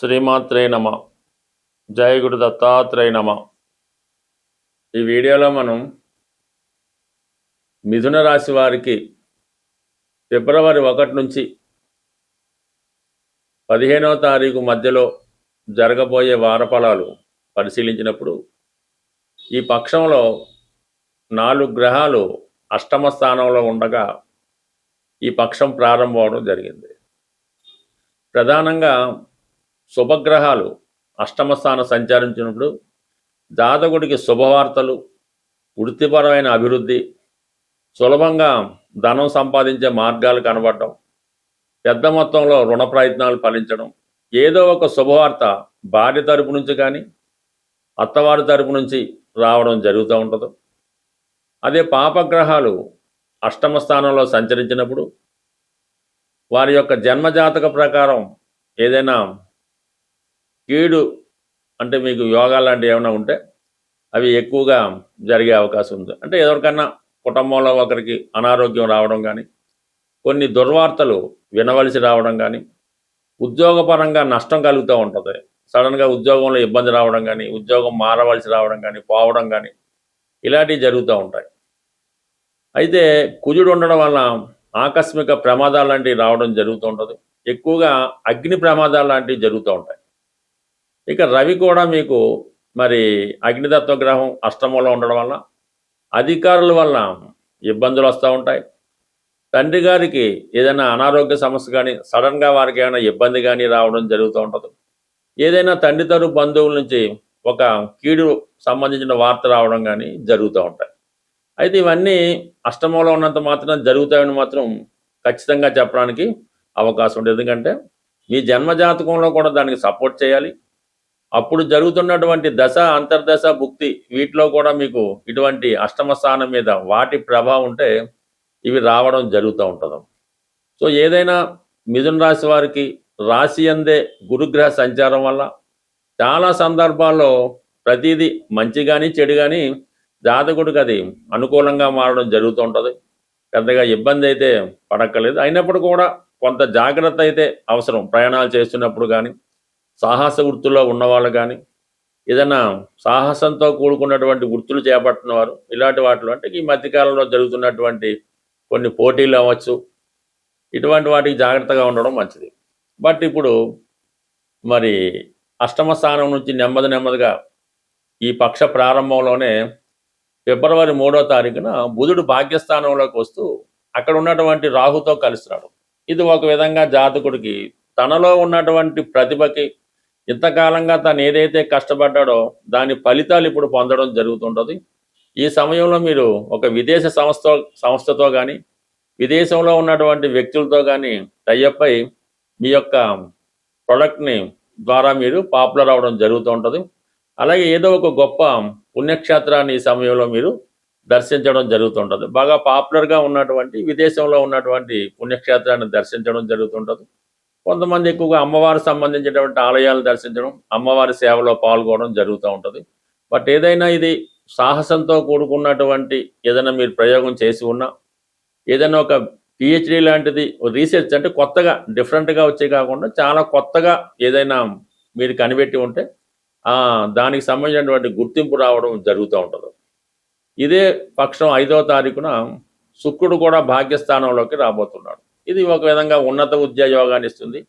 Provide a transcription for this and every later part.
శ్రీమాత్రే నమ. జయ గురు దత్తాత్రేయ నమ. ఈ వీడియోలో మనం మిథున రాశి వారికి ఫిబ్రవరి 1 నుంచి 15వ తారీఖు మధ్యలో జరగబోయే వారఫలాలు పరిశీలించినప్పుడు ఈ పక్షంలో 4 గ్రహాలు అష్టమ స్థానంలో ఉండగా ఈ పక్షం ప్రారంభం అవడం జరిగింది. ప్రధానంగా శుభగ్రహాలు అష్టమ స్థానం సంచరించినప్పుడు జాతకుడికి శుభవార్తలు, వృత్తిపరమైన అభివృద్ధి, సులభంగా ధనం సంపాదించే మార్గాలు కనబడటం, పెద్ద మొత్తంలో రుణ ప్రయత్నాలు ఫలించడం, ఏదో ఒక శుభవార్త భార్య తరపు నుంచి కానీ అత్తవారి తరపు నుంచి రావడం జరుగుతూ ఉంటుంది. అదే పాపగ్రహాలు అష్టమ స్థానంలో సంచరించినప్పుడు వారి యొక్క జన్మజాతక ప్రకారం ఏదైనా కీడు అంటే మీకు యోగాలు లాంటివి ఏమైనా ఉంటే అవి ఎక్కువగా జరిగే అవకాశం ఉంది. అంటే ఎవరికన్నా కుటుంబంలో ఒకరికి అనారోగ్యం రావడం కానీ, కొన్ని దుర్వార్తలు వినవలసి రావడం కానీ, ఉద్యోగపరంగా నష్టం కలుగుతూ ఉంటుంది. సడన్గా ఉద్యోగంలో ఇబ్బంది రావడం కానీ, ఉద్యోగం మారవలసి రావడం కానీ, పోవడం కానీ ఇలాంటివి జరుగుతూ ఉంటాయి. అయితే కుజుడు ఉండడం వల్ల ఆకస్మిక ప్రమాదాలు లాంటివి రావడం జరుగుతూ ఉంటుంది. ఎక్కువగా అగ్ని ప్రమాదాలు లాంటివి జరుగుతూ ఉంటాయి. ఇక రవి కూడా మీకు మరి అగ్నితత్వ గ్రహం అష్టమంలో ఉండడం వల్ల అధికారుల వల్ల ఇబ్బందులు వస్తూ ఉంటాయి. తండ్రి గారికి ఏదైనా అనారోగ్య సమస్య కానీ, సడన్గా వారికి ఏమైనా ఇబ్బంది కానీ రావడం జరుగుతూ ఉంటుంది. ఏదైనా తండ్రి తరపు బంధువుల నుంచి ఒక కీడు సంబంధించిన వార్త రావడం కానీ జరుగుతూ ఉంటాయి. అయితే ఇవన్నీ అష్టమంలో ఉన్నంత మాత్రం జరుగుతాయని మాత్రం ఖచ్చితంగా చెప్పడానికి అవకాశం ఉంటుంది. ఎందుకంటే మీ జన్మజాతకంలో కూడా దానికి సపోర్ట్ చేయాలి. అప్పుడు జరుగుతున్నటువంటి దశ, అంతర్దశ, భుక్తి వీటిలో కూడా మీకు ఇటువంటి అష్టమ స్థానం మీద వాటి ప్రభావం ఉంటే ఇవి రావడం జరుగుతూ ఉంటుంది. సో ఏదైనా మిథున రాశి వారికి రాశి అందే గురుగ్రహ సంచారం వల్ల చాలా సందర్భాల్లో ప్రతిదీ మంచి కానీ చెడు కానీ జాతకుడికి అది అనుకూలంగా మారడం జరుగుతూ ఉంటుంది. పెద్దగా ఇబ్బంది అయితే పడక్కలేదు. అయినప్పుడు కూడా కొంత జాగ్రత్త అయితే అవసరం. ప్రయాణాలు చేస్తున్నప్పుడు కానీ, సాహస వృత్తుల్లో ఉన్నవాళ్ళు కానీ, ఏదైనా సాహసంతో కూడుకున్నటువంటి వృత్తులు చేపట్టిన వారు ఇలాంటి వాటిలో అంటే ఈ మధ్యకాలంలో జరుగుతున్నటువంటి కొన్ని పోటీలు అవ్వచ్చు, ఇటువంటి వాటికి జాగ్రత్తగా ఉండడం మంచిది. బట్ ఇప్పుడు మరి అష్టమ స్థానం నుంచి నెమ్మదిగా ఈ పక్ష ప్రారంభంలోనే ఫిబ్రవరి 3వ తారీఖున బుధుడు భాగ్యస్థానంలోకి వస్తూ అక్కడ ఉన్నటువంటి రాహుతో కలుస్తున్నాడు. ఇది ఒక విధంగా జాతకుడికి తనలో ఉన్నటువంటి ప్రతిభకి, ఇంతకాలంగా తను ఏదైతే కష్టపడ్డాడో దాని ఫలితాలు ఇప్పుడు పొందడం జరుగుతుంటుంది. ఈ సమయంలో మీరు ఒక విదేశ సంస్థతో కానీ, విదేశంలో ఉన్నటువంటి వ్యక్తులతో కానీ టైఅప్ అయి మీ యొక్క ప్రొడక్ట్ని ద్వారా మీరు పాపులర్ అవ్వడం జరుగుతూ ఉంటుంది. అలాగే ఏదో ఒక గొప్ప పుణ్యక్షేత్రాన్ని ఈ సమయంలో మీరు దర్శించడం జరుగుతుంటుంది. బాగా పాపులర్గా ఉన్నటువంటి విదేశంలో ఉన్నటువంటి పుణ్యక్షేత్రాన్ని దర్శించడం జరుగుతుంటుంది. కొంతమంది ఎక్కువగా అమ్మవారు సంబంధించినటువంటి ఆలయాలు దర్శించడం, అమ్మవారి సేవలో పాల్గొనడం జరుగుతూ ఉంటుంది. బట్ ఏదైనా ఇది సాహసంతో కూడుకున్నటువంటి ఏదైనా మీరు ప్రయోగం చేసి ఉన్నా, ఏదైనా ఒక పిహెచ్డి లాంటిది రీసెర్చ్ అంటే కొత్తగా డిఫరెంట్గా వచ్చే కాకుండా చాలా కొత్తగా ఏదైనా మీరు కనిపెట్టి ఉంటే దానికి సంబంధించినటువంటి గుర్తింపు రావడం జరుగుతూ ఉంటుంది. ఇదే పక్షం 5వ తారీఖున శుక్రుడు కూడా భాగ్యస్థానంలోకి రాబోతున్నాడు. ఇది ఒక విధంగా ఉన్నత ఉద్యోగాన్ని ఇస్తుంది.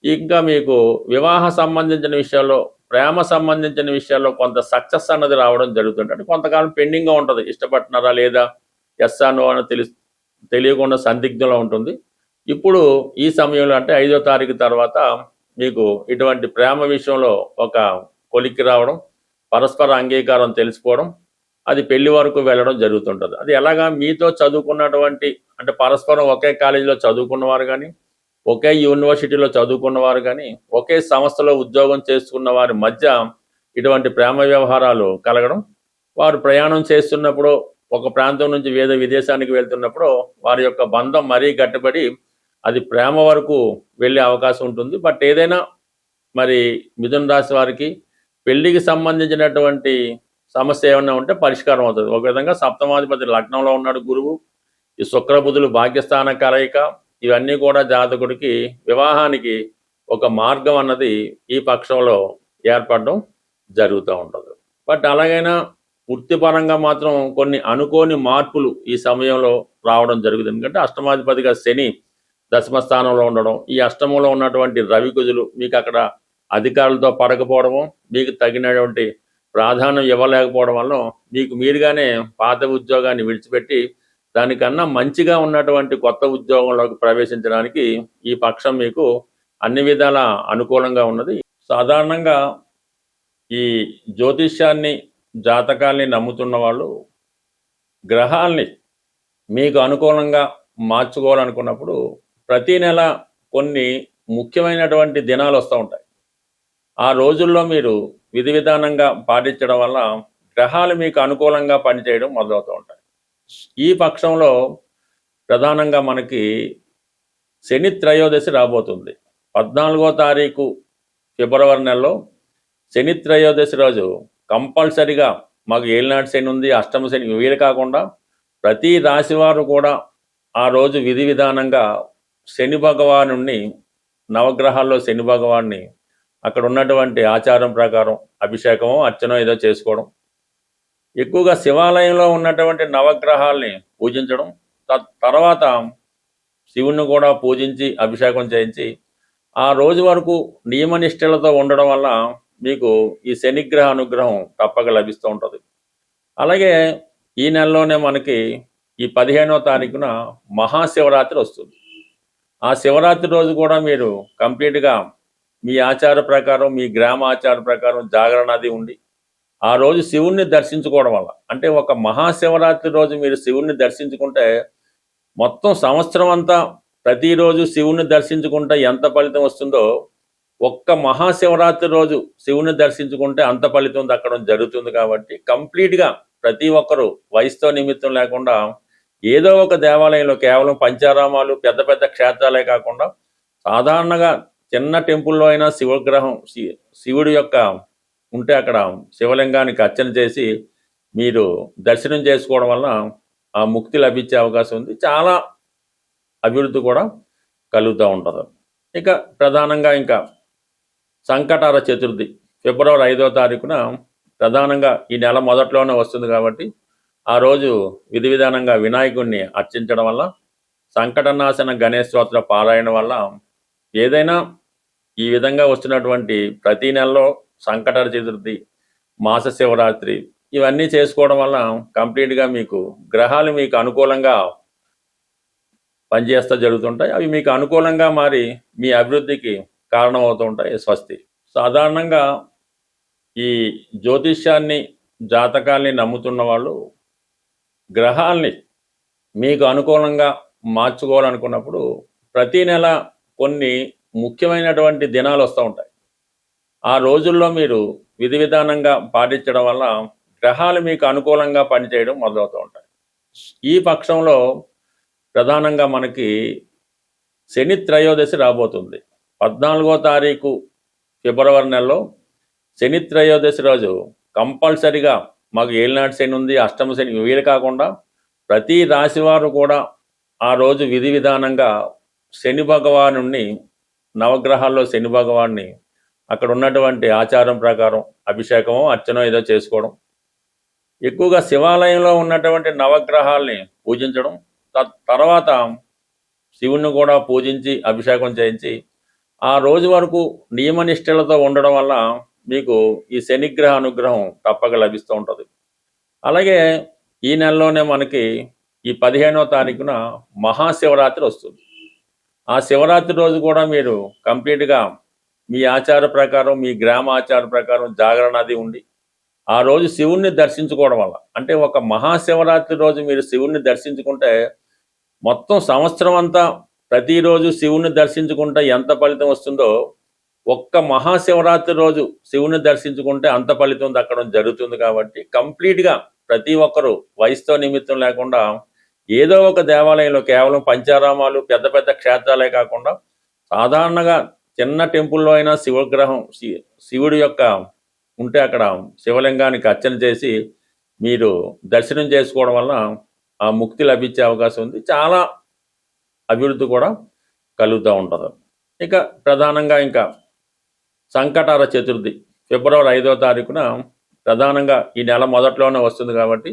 ఇంకా మీకు వివాహ సంబంధించిన విషయాల్లో, ప్రేమ సంబంధించిన విషయాల్లో కొంత సక్సెస్ అన్నది రావడం జరుగుతుంది. అంటే కొంతకాలం పెండింగ్గా ఉంటుంది. ఇష్టపడుతున్నారా లేదా, ఎస్ నో అని తెలియకుండా సందిగ్ధంలో ఉంటుంది. ఇప్పుడు ఈ సమయంలో అంటే 5వ తారీఖు తర్వాత మీకు ఇటువంటి ప్రేమ విషయంలో ఒక కొలిక్కి రావడం, పరస్పర అంగీకారం తెలిసిపోవడం, అది పెళ్లి వరకు వెళ్ళడం జరుగుతుంటుంది. అది ఎలాగా మీతో చదువుకున్నటువంటి అంటే పరస్పరం ఒకే కాలేజీలో చదువుకున్నవారు కానీ, ఒకే యూనివర్సిటీలో చదువుకున్నవారు కానీ, ఒకే సంస్థలో ఉద్యోగం చేసుకున్న వారి మధ్య ఇటువంటి ప్రేమ వ్యవహారాలు కలగడం, వారు ప్రయాణం చేస్తున్నప్పుడు ఒక ప్రాంతం నుంచి విదేశానికి వెళ్తున్నప్పుడు వారి యొక్క బంధం మరీ గట్టిపడి అది ప్రేమ వరకు వెళ్ళే అవకాశం ఉంటుంది. బట్ ఏదైనా మరి మిథున రాశి వారికి పెళ్లికి సంబంధించినటువంటి సమస్య ఏమన్నా ఉంటే పరిష్కారం అవుతుంది. ఒక విధంగా సప్తమాధిపతి లగ్నంలో ఉన్నాడు గురువు, ఈ శుక్ర బుధులు భాగ్యస్థాన కలయిక, ఇవన్నీ కూడా జాతకుడికి వివాహానికి ఒక మార్గం అన్నది ఈ పక్షంలో ఏర్పడడం జరుగుతూ ఉంటుంది. బట్ అలాగైనా వృత్తిపరంగా మాత్రం కొన్ని అనుకోని మార్పులు ఈ సమయంలో రావడం జరుగుతుంది. ఎందుకంటే అష్టమాధిపతిగా శని దశమ స్థానంలో ఉండడం, ఈ అష్టమంలో ఉన్నటువంటి రవి కుజులు మీకు అక్కడ అధికారులతో పడకపోవడము, మీకు తగినటువంటి ప్రాధాన్యం ఇవ్వలేకపోవడం వల్ల మీకు మీరుగానే పాత ఉద్యోగాన్ని విడిచిపెట్టి దానికన్నా మంచిగా ఉన్నటువంటి కొత్త ఉద్యోగంలోకి ప్రవేశించడానికి ఈ పక్షం మీకు అన్ని విధాల అనుకూలంగా ఉన్నది. సాధారణంగా ఈ జ్యోతిష్యాన్ని జాతకాల్ని నమ్ముతున్న వాళ్ళు గ్రహాల్ని మీకు అనుకూలంగా మార్చుకోవాలనుకున్నప్పుడు ప్రతి నెల కొన్ని ముఖ్యమైనటువంటి దినాలు వస్తూ ఉంటాయి. ఆ రోజుల్లో మీరు విధి విధానంగా పాటించడం వల్ల గ్రహాలు మీకు అనుకూలంగా పనిచేయడం మొదలవుతూ ఉంటాయి. ఈ పక్షంలో ప్రధానంగా మనకి శని త్రయోదశి రాబోతుంది. 14వ తారీఖు ఫిబ్రవరి నెలలో శని త్రయోదశి రోజు కంపల్సరిగా మాకు ఏలినాటి శని ఉంది, అష్టమ శని వీలు కాకుండా ప్రతి రాశివారు కూడా ఆ రోజు విధి విధానంగా శని భగవాను నవగ్రహాల్లో శని భగవాన్ని అక్కడ ఉన్నటువంటి ఆచారం ప్రకారం అభిషేకమో అర్చనో ఏదో చేసుకోవడం, ఎక్కువగా శివాలయంలో ఉన్నటువంటి నవగ్రహాల్ని పూజించడం, తర్వాత శివుణ్ణి కూడా పూజించి అభిషేకం చేయించి ఆ రోజు వరకు నియమనిష్టలతో ఉండడం వల్ల మీకు ఈ శనిగ్రహ అనుగ్రహం తప్పక లభిస్తూ ఉంటుంది. అలాగే ఈ నెలలోనే మనకి ఈ 15వ తారీఖున మహాశివరాత్రి వస్తుంది. ఆ శివరాత్రి రోజు కూడా మీరు కంప్లీట్గా మీ ఆచార ప్రకారం, మీ గ్రామ ఆచార ప్రకారం జాగరణ అది ఉండి ఆ రోజు శివుణ్ణి దర్శించుకోవడం వల్ల, అంటే ఒక మహాశివరాత్రి రోజు మీరు శివుణ్ణి దర్శించుకుంటే మొత్తం సంవత్సరం అంతా ప్రతిరోజు శివుణ్ణి దర్శించుకుంటే ఎంత ఫలితం వస్తుందో ఒక్క మహాశివరాత్రి రోజు శివుని దర్శించుకుంటే అంత ఫలితం దక్కడం జరుగుతుంది. కాబట్టి కంప్లీట్గా ప్రతి ఒక్కరూ వయసుతో నిమిత్తం లేకుండా ఏదో ఒక దేవాలయంలో, కేవలం పంచారామాలు పెద్ద పెద్ద క్షేత్రాలే కాకుండా సాధారణంగా చిన్న టెంపుల్లో అయినా శివగ్రహం శివుడి యొక్క ఉంటే అక్కడ శివలింగానికి అర్చన చేసి మీరు దర్శనం చేసుకోవడం వల్ల ఆ ముక్తి లభించే అవకాశం ఉంది. చాలా అభివృద్ధి కూడా కలుగుతూ ఉంటుంది. ఇక ప్రధానంగా ఇంకా సంకటహర చతుర్థి ఫిబ్రవరి 5వ తారీఖున ప్రధానంగా ఈ నెల మొదట్లోనే వస్తుంది. కాబట్టి ఆ రోజు విధి విధానంగా వినాయకుడిని అర్చించడం వల్ల, సంకటనాశన గణేశ స్తోత్ర పారాయణ వల్ల, ఏదైనా ఈ విధంగా వస్తున్నటువంటి ప్రతి నెలలో సంకటహర చతుర్థి, మాస శివరాత్రి ఇవన్నీ చేసుకోవడం వల్ల కంప్లీట్గా మీకు గ్రహాలు మీకు అనుకూలంగా పనిచేస్తూ జరుగుతుంటాయి. అవి మీకు అనుకూలంగా మారి మీ అభివృద్ధికి కారణమవుతూ ఉంటాయి. స్వస్తి. సాధారణంగా ఈ జ్యోతిష్యాన్ని జాతకాల్ని నమ్ముతున్న వాళ్ళు గ్రహాల్ని మీకు అనుకూలంగా మార్చుకోవాలనుకున్నప్పుడు ప్రతి నెల కొన్ని ముఖ్యమైనటువంటి దినాలు వస్తూ ఉంటాయి. ఆ రోజుల్లో మీరు విధి విధానంగా పాటించడం వల్ల గ్రహాలు మీకు అనుకూలంగా పనిచేయడం మొదలవుతూ ఉంటాయి. ఈ పక్షంలో ప్రధానంగా మనకి శని త్రయోదశి రాబోతుంది. 14వ తారీఖు ఫిబ్రవరి నెలలో శని త్రయోదశి రోజు కంపల్సరిగా మాకు ఏలినాటి శని ఉంది, అష్టమ శని వీలు కాకుండా ప్రతి రాశివారు కూడా ఆ రోజు విధి విధానంగా శని భగవాను నవగ్రహాల్లో శని భగవాన్ని అక్కడ ఉన్నటువంటి ఆచారం ప్రకారం అభిషేకమో అర్చనో ఏదో చేసుకోవడం, ఎక్కువగా శివాలయంలో ఉన్నటువంటి నవగ్రహాల్ని పూజించడం, తర్వాత శివుణ్ణి కూడా పూజించి అభిషేకం చేయించి ఆ రోజు వరకు నియమనిష్టలతో ఉండడం వల్ల మీకు ఈ శనిగ్రహ అనుగ్రహం తప్పక లభిస్తూ ఉంటుంది. అలాగే ఈ నెలలోనే మనకి ఈ 15వ తారీఖున మహాశివరాత్రి వస్తుంది. ఆ శివరాత్రి రోజు కూడా మీరు కంప్లీట్గా మీ ఆచార ప్రకారం, మీ గ్రామ ఆచార ప్రకారం జాగరణ అది ఉండి ఆ రోజు శివుణ్ణి దర్శించుకోవడం వల్ల, అంటే ఒక మహాశివరాత్రి రోజు మీరు శివుణ్ణి దర్శించుకుంటే మొత్తం సంవత్సరం అంతా ప్రతిరోజు శివుణ్ణి దర్శించుకుంటే ఎంత ఫలితం వస్తుందో ఒక్క మహాశివరాత్రి రోజు శివుని దర్శించుకుంటే అంత ఫలితం దక్కడం జరుగుతుంది. కాబట్టి కంప్లీట్గా ప్రతి ఒక్కరూ వయసుతో నిమిత్తం లేకుండా ఏదో ఒక దేవాలయంలో, కేవలం పంచారామాలు పెద్ద పెద్ద క్షేత్రాలే కాకుండా సాధారణంగా చిన్న టెంపుల్లో అయినా శివగ్రహం శివుడి యొక్క ఉంటే అక్కడ శివలింగానికి అర్చన చేసి మీరు దర్శనం చేసుకోవడం వల్ల ఆ ముక్తి లభించే అవకాశం ఉంది. చాలా అభివృద్ధి కూడా కలుగుతూ ఉంటుంది. ఇక ప్రధానంగా ఇంకా సంకటహర చతుర్థి ఫిబ్రవరి 5వ తారీఖున ప్రధానంగా ఈ నెల మొదట్లోనే వస్తుంది కాబట్టి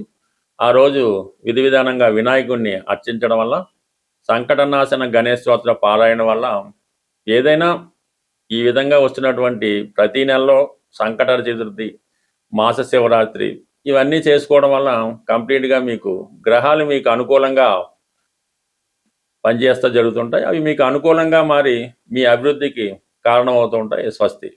ఆ రోజు విధి విధానంగా వినాయకుడిని అర్చించడం వల్ల, సంకటనాశన గణేష్ స్తోత్ర పారాయణ వల్ల ఏదైనా ఈ విధంగా వస్తున్నటువంటి ప్రతి నెలలో సంకటహర చతుర్థి, మాస శివరాత్రి ఇవన్నీ చేసుకోవడం వల్ల కంప్లీట్గా మీకు గ్రహాలు మీకు అనుకూలంగా పనిచేస్తూ జరుగుతుంటాయి. అవి మీకు అనుకూలంగా మారి మీ అభివృద్ధికి కారణమవుతూ ఉంటాయి. స్వస్తి.